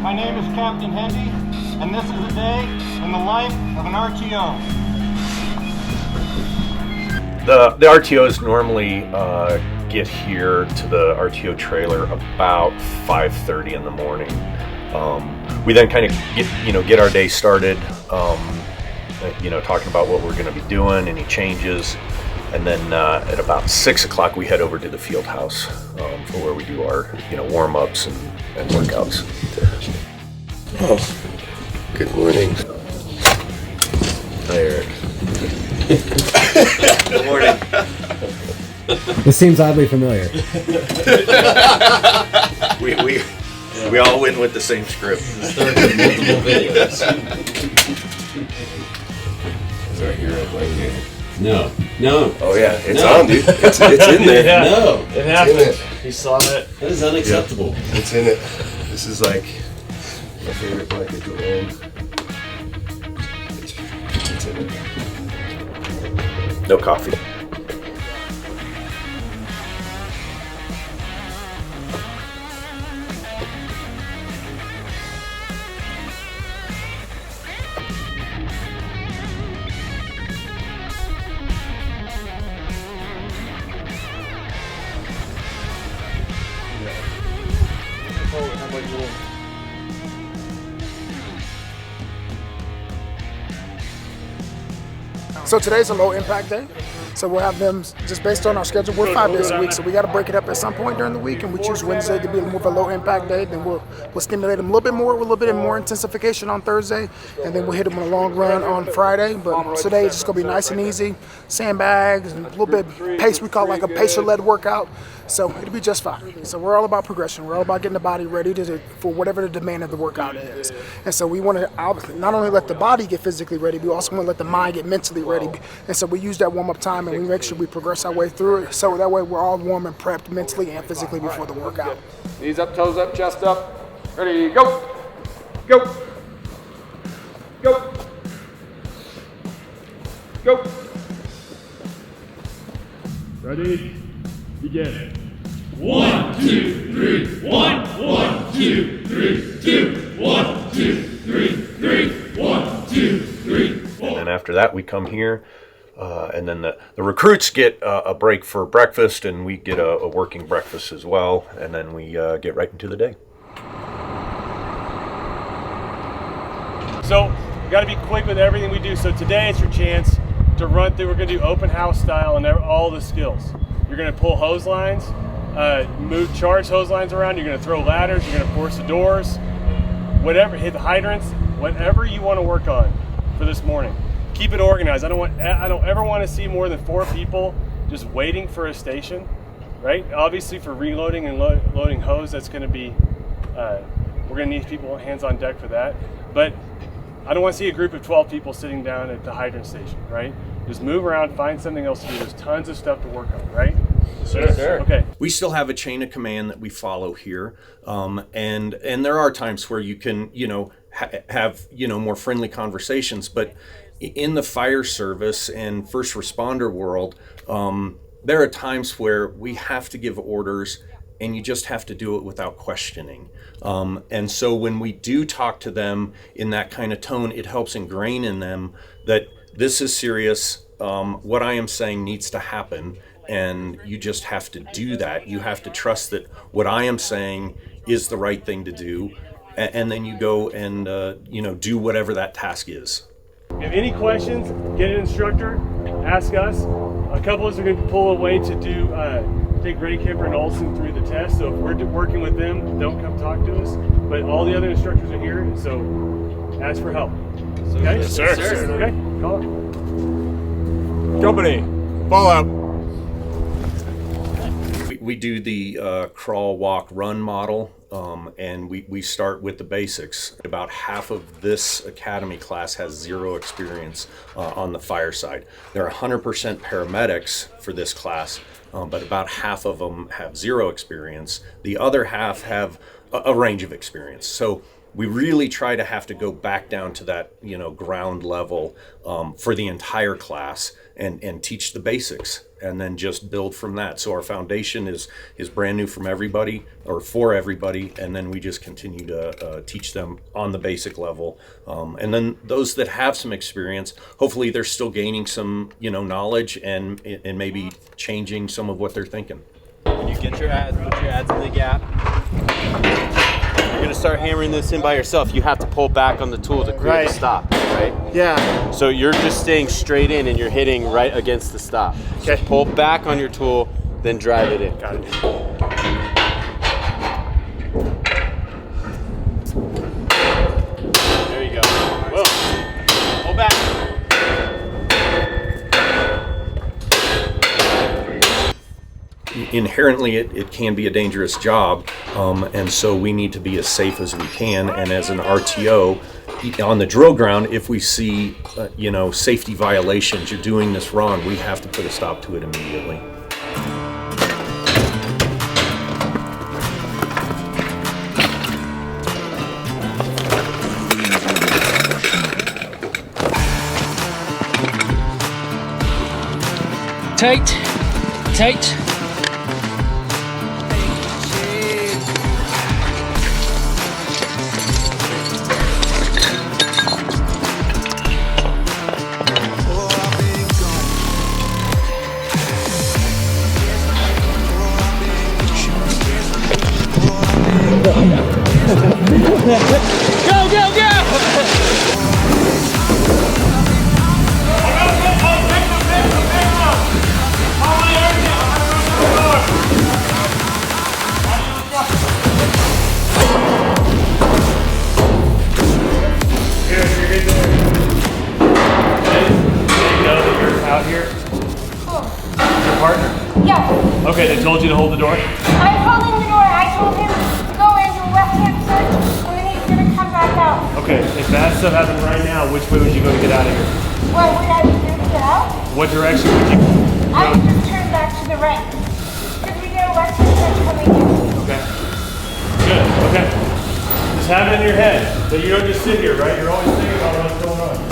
My name is Captain Hendy, and this is a day in the life of an RTO. The RTOs normally get here to the RTO trailer about 5:30 in the morning. We then kind of get our day started, talking about what we're going to be doing, any changes, and then at about 6 o'clock we head over to the field house for where we do our warm-ups and workouts. Oh, good morning. Hi, Eric. Good morning. This seems oddly familiar. We all went with the same script. Sorry, you're right here. No. Oh yeah, it's on, dude. It's in there. Yeah. No, It's it in happened. it. You saw that? That is unacceptable. Yeah, it's in it. This is like my favorite blanket to own. It's in it. No coffee. So today's a low impact day. So we'll have them just based on our schedule. We're 5 days a week, so we got to break it up at some point during the week, and we choose Wednesday to be more of a low impact day. Then we'll stimulate them a little bit more with a little bit more intensification on Thursday, and then we'll hit them on a long run on Friday. But today it's just gonna be nice and easy, sandbags and a little bit pace. We call it like a pacer-led workout. So it'll be just fine. So we're all about progression. We're all about getting the body ready for whatever the demand of the workout is. And so we want to obviously not only let the body get physically ready, we also want to let the mind get mentally ready. And so we use that warm-up time and we make sure we progress our way through it. So that way we're all warm and prepped mentally and physically before the workout. Knees up, toes up, chest up. Ready, go. Go. Go. Go. Ready? Begin. 1, 2, 3. 1, 2, 3, 2. 1, 2, 3, 3. 1, 2, 3. And then after that, we come here, and then the recruits get a break for breakfast, and we get a working breakfast as well, and then we get right into the day. So we got to be quick with everything we do. So today it's your chance to run through. We're going to do open house style and all the skills. You're going to pull hose lines, charge hose lines around. You're going to throw ladders. You're going to force the doors, whatever, hit the hydrants, whatever you want to work on for this morning. Keep it organized. I don't ever want to see more than 4 people just waiting for a station, right? Obviously for reloading and loading hose, that's going to be, we're going to need people hands on deck for that. But I don't want to see a group of 12 people sitting down at the hydrant station, right? Just move around, find something else to do. There's tons of stuff to work on, right? Sure. Okay. We still have a chain of command that we follow here, and there are times where you can, have more friendly conversations. But in the fire service and first responder world, there are times where we have to give orders, and you just have to do it without questioning. And so when we do talk to them in that kind of tone, it helps ingrain in them that this is serious. What I am saying needs to happen, and you just have to do that. You have to trust that what I am saying is the right thing to do, and then you go and do whatever that task is. If you have any questions, get an instructor, ask us. A couple of us are going to pull away to do take Grady Kemper and Olson through the test. So if we're working with them, don't come talk to us. But all the other instructors are here, so ask for help. Okay? Yes, sir. Okay, call it. Company, fall out. We do the crawl, walk, run model, and we start with the basics. About half of this academy class has 0 experience on the fire side. There are 100% paramedics for this class, but about half of them have 0 experience. The other half have a range of experience. So we really try to have to go back down to that, ground level for the entire class and teach the basics, and then just build from that. So our foundation is brand new from everybody, or for everybody, and then we just continue to teach them on the basic level. And then those that have some experience, hopefully they're still gaining some, knowledge and maybe changing some of what they're thinking. When you get your adds, put your adds in the gap. You're gonna start hammering this in by yourself. You have to pull back on the tool to create the stop, right? Yeah. So you're just staying straight in and you're hitting right against the stop. Okay. So pull back on your tool, then drive it in. Got it. There you go. Boom. Pull back. Inherently, it can be a dangerous job, and so we need to be as safe as we can. And as an RTO on the drill ground, if we see safety violations, you're doing this wrong, we have to put a stop to it immediately. Tight. Out here? Your partner? Yeah. Okay, they told you to hold the door? I'm holding the door. I told him to go into a left-hand search, and then he's going to come back out. Okay, if that stuff happened right now, which way would you go to get out of here? What would I do to get out? What direction would you go? I would just turn back to the right. Because we get a left-hand search coming in. Okay. Good, okay. Just have it in your head that you don't just sit here, right? You're always thinking about what's going on.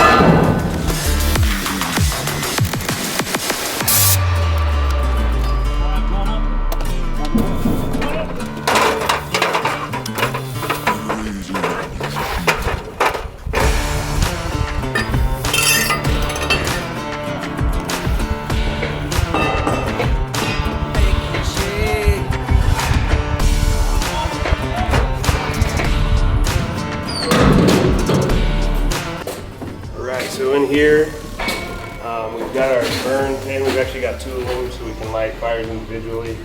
So in here, we've got our burn pan. We've actually got two of them so we can light fires individually.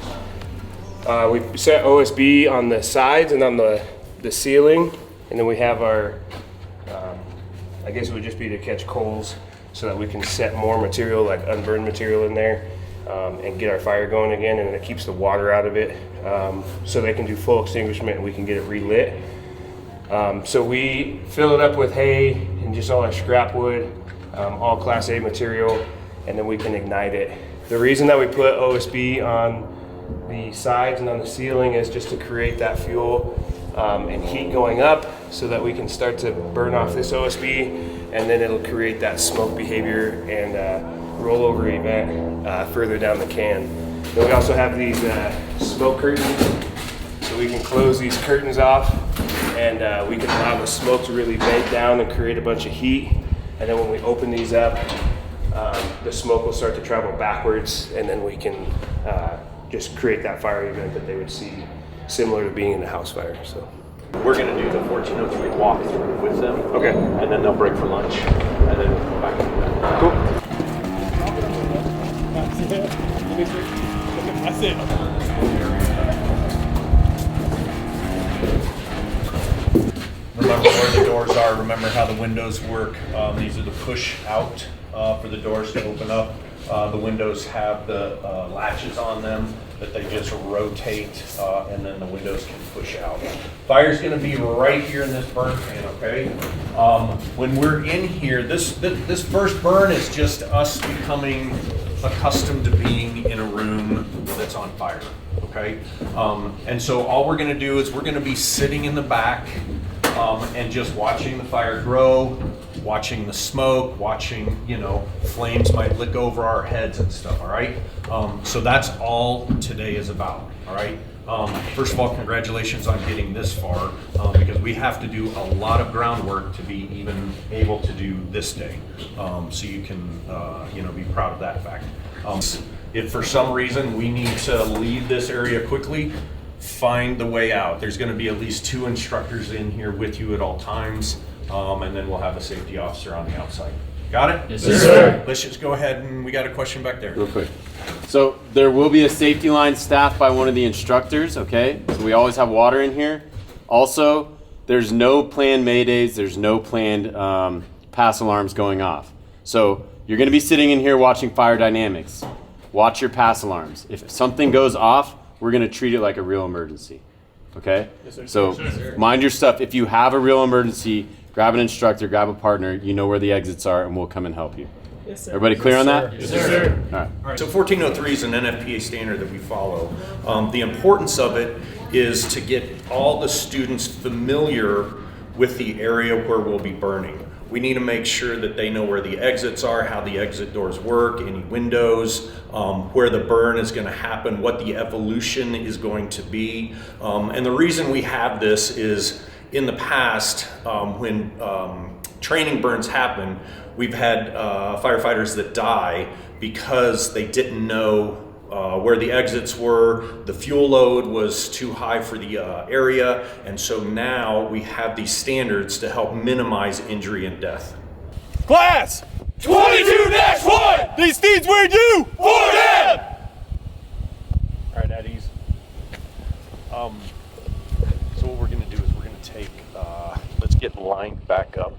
We set OSB on the sides and on the ceiling, and then we have our, I guess it would just be to catch coals so that we can set more material, like unburned material in there, and get our fire going again, and it keeps the water out of it, so they can do full extinguishment and we can get it relit. So we fill it up with hay and just all our scrap wood, all Class A material, and then we can ignite it. The reason that we put OSB on the sides and on the ceiling is just to create that fuel and heat going up so that we can start to burn off this OSB, and then it'll create that smoke behavior and rollover event further down the can. Then we also have these smoke curtains, so we can close these curtains off, and we can allow the smoke to really bake down and create a bunch of heat. And then when we open these up, the smoke will start to travel backwards, and then we can just create that fire event that they would see, similar to being in a house fire. So we're going to do the 1403 walkthrough with them. Okay. And then they'll break for lunch, and then we'll come back and do that. Cool. That's it. Remember where the doors are, remember how the windows work. These are the push out for the doors to open up. The windows have the latches on them that they just rotate, and then the windows can push out. Fire's gonna be right here in this burn pan, okay? When we're in here, this first burn is just us becoming accustomed to being in a room that's on fire, okay? And so all we're gonna do is we're gonna be sitting in the back and just watching the fire grow, watching the smoke, watching, you know, flames might lick over our heads and stuff, all right? So that's all today is about, all right? First of all, congratulations on getting this far, because we have to do a lot of groundwork to be even able to do this day. So you can, you know, be proud of that fact. If for some reason we need to leave this area quickly, find the way out. There's going to be at least 2 instructors in here with you at all times, and then we'll have a safety officer on the outside. Got it? Yes, sir. Let's just go ahead, and we got a question back there. Real quick. So there will be a safety line staffed by one of the instructors, okay? So we always have water in here. Also, there's no planned maydays, there's no planned pass alarms going off. So you're gonna be sitting in here watching fire dynamics. Watch your pass alarms. If something goes off, we're gonna treat it like a real emergency, okay? Yes, sir. So yes, sir. Mind your stuff. If you have a real emergency, grab an instructor, grab a partner, you know where the exits are, and we'll come and help you. Yes, sir. Everybody clear on that? Yes, sir. All right. So 1403 is an NFPA standard that we follow. The importance of it is to get all the students familiar with the area where we'll be burning. We need to make sure that they know where the exits are, how the exit doors work, any windows, where the burn is going to happen, what the evolution is going to be. And the reason we have this is in the past, when training burns happen, we've had firefighters that die because they didn't know where the exits were, the fuel load was too high for the area, and so now we have these standards to help minimize injury and death. Class 22-1, these steeds were due for them. All right, at ease. So what we're going to do is we're going to take, let's get lined back up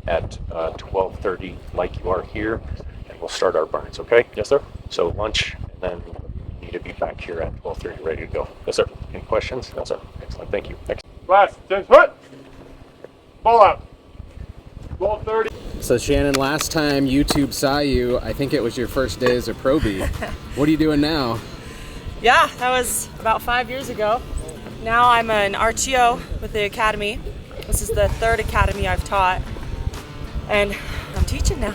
at 12:30 like you are here, and we'll start our burns, okay? Yes, sir. So lunch, and then we need to be back here at 12:30 ready to go. Yes, sir. Any questions? No, sir. Excellent. Thank you. Next. Class 10 foot. Ball out. 12:30. So Shannon, last time YouTube saw you, I think it was your first day as a probie. What are you doing now? Yeah, that was about 5 years ago. Now I'm an RTO with the academy. This is the 3rd academy I've taught, and I'm teaching now.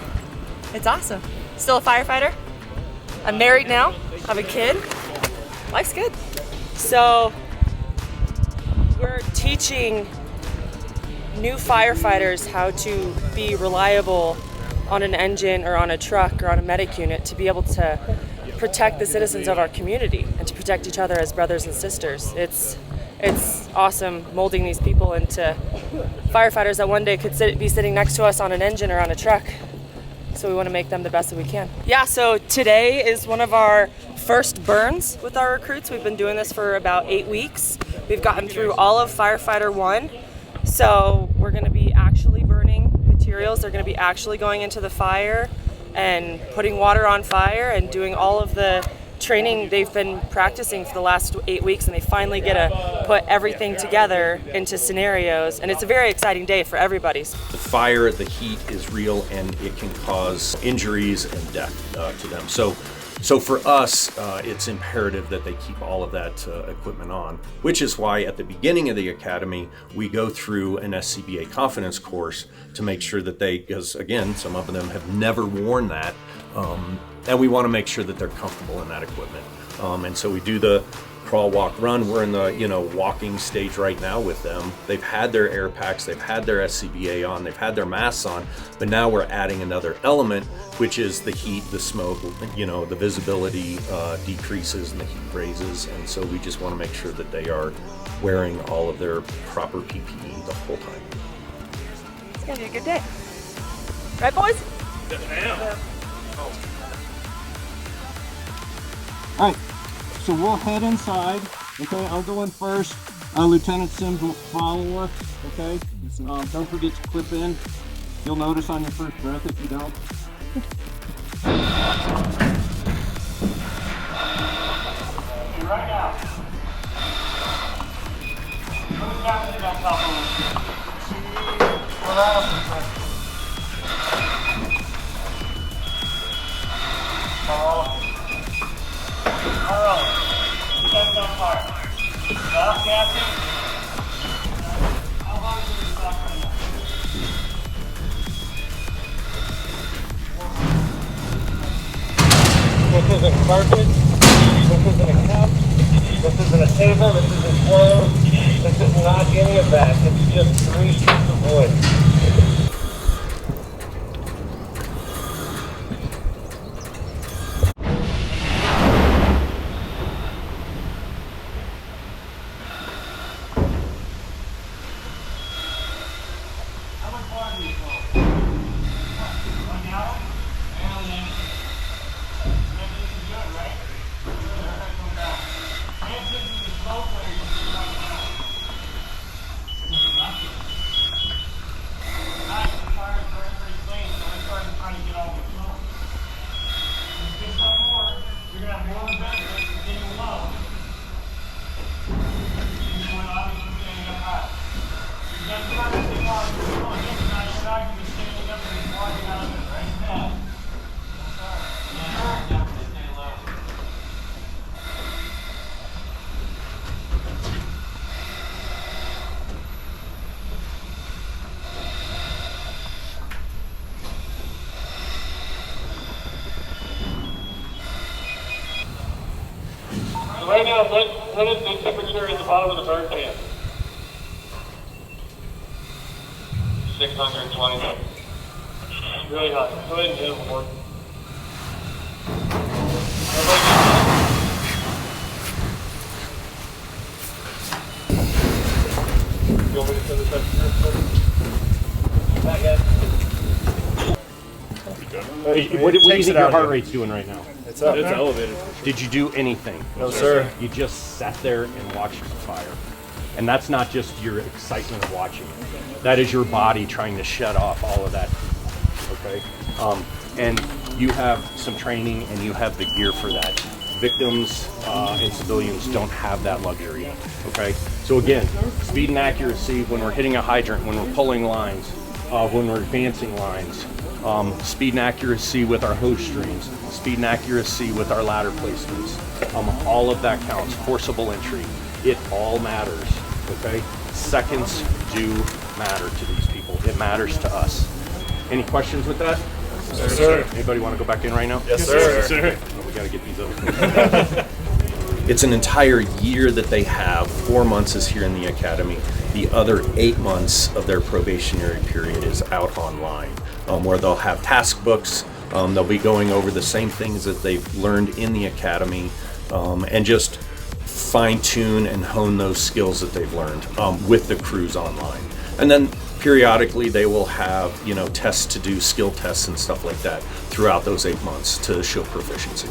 It's awesome. Still a firefighter. I'm married now, have a kid. Life's good. So we're teaching new firefighters how to be reliable on an engine or on a truck or on a medic unit to be able to protect the citizens of our community and to protect each other as brothers and sisters. It's awesome molding these people into firefighters that one day could be sitting next to us on an engine or on a truck. So we want to make them the best that we can. Yeah, so today is one of our first burns with our recruits. We've been doing this for about 8 weeks. We've gotten through all of Firefighter 1. So we're going to be actually burning materials. They're going to be actually going into the fire and putting water on fire and doing all of the training they've been practicing for the last 8 weeks, and they finally get to put everything together into scenarios, and it's a very exciting day for everybody. The fire, the heat is real, and it can cause injuries and death to them. So for us, it's imperative that they keep all of that equipment on, which is why at the beginning of the academy, we go through an SCBA confidence course to make sure that they, because again, some of them have never worn that, and we want to make sure that they're comfortable in that equipment. And so we do the crawl, walk, run. We're in the walking stage right now with them. They've had their air packs, they've had their SCBA on, they've had their masks on, but now we're adding another element, which is the heat, the smoke, the visibility decreases and the heat raises. And so we just want to make sure that they are wearing all of their proper PPE the whole time. It's gonna be a good day. Right, boys? Yes, ma'am. All right, so we'll head inside. Okay, I'll go in first. Lieutenant Sims will follow us. Okay, don't forget to clip in. You'll notice on your first breath if you don't. Right now. Move down to that top Alright, that's on fire. Stop gassing. How long is it stop right now? carpet. This isn't a cup. This isn't a table. This isn't clothes. This is not any of that. It's just 3 sheets of wood. Right now, what is the temperature at the bottom of the burn pan? 620. Really hot. Go ahead and hit it one more. You want me to send this up here? Not yet. What do you think your heart rate's doing right now? It's up. It's elevated. Did you do anything? No, sir. You just sat there and watched the fire. And that's not just your excitement of watching it. That is your body trying to shut off all of that. Okay? And you have some training and you have the gear for that. Victims and civilians don't have that luxury. Okay? So again, speed and accuracy when we're hitting a hydrant, when we're pulling lines, when we're advancing lines, speed and accuracy with our hose streams, speed and accuracy with our ladder placements. All of that counts. Forcible entry. It all matters. Okay? Seconds do matter to these people. It matters to us. Any questions with that? Yes, sir. Anybody want to go back in right now? Yes, sir. Yes, sir. Oh, we got to get these other. It's an entire year that they have. 4 months is here in the academy. The other 8 months of their probationary period is out online, where they'll have task books. They'll be going over the same things that they've learned in the academy, and just fine-tune and hone those skills that they've learned with the crews online. And then periodically they will have, tests to do, skill tests and stuff like that throughout those 8 months to show proficiency.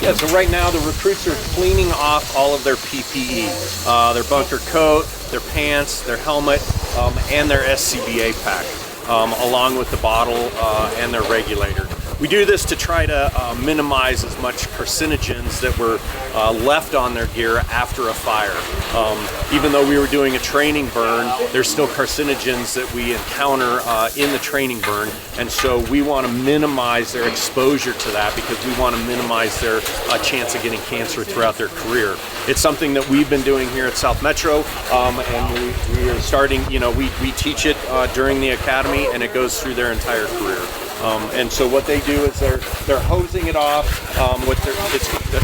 Yeah, so right now the recruits are cleaning off all of their PPE, their bunker coat, their pants, their helmet, and their SCBA pack, along with the bottle and their regulator. We do this to try to minimize as much carcinogens that were left on their gear after a fire. Even though we were doing a training burn, there's still carcinogens that we encounter in the training burn, and so we want to minimize their exposure to that because we want to minimize their chance of getting cancer throughout their career. It's something that we've been doing here at South Metro, and we are starting, we teach it during the academy, and it goes through their entire career. And so what they do is they're hosing it off with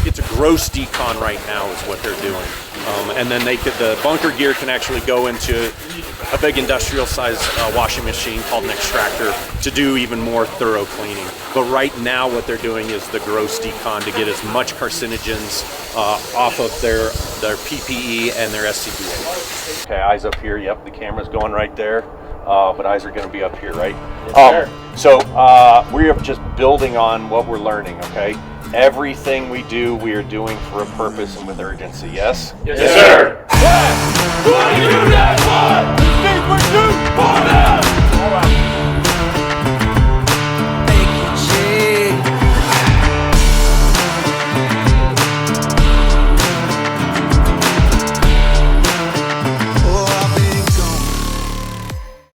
it's a gross decon right now is what they're doing, and then the bunker gear can actually go into a big industrial size washing machine called an extractor to do even more thorough cleaning. But right now what they're doing is the gross decon to get as much carcinogens off of their PPE and their SCBA. Okay, eyes up here. Yep, the camera's going right there. But eyes are going to be up here, right? Yes, so we are just building on what we're learning, okay? Everything we do, we are doing for a purpose and with urgency, yes? Yes, sir.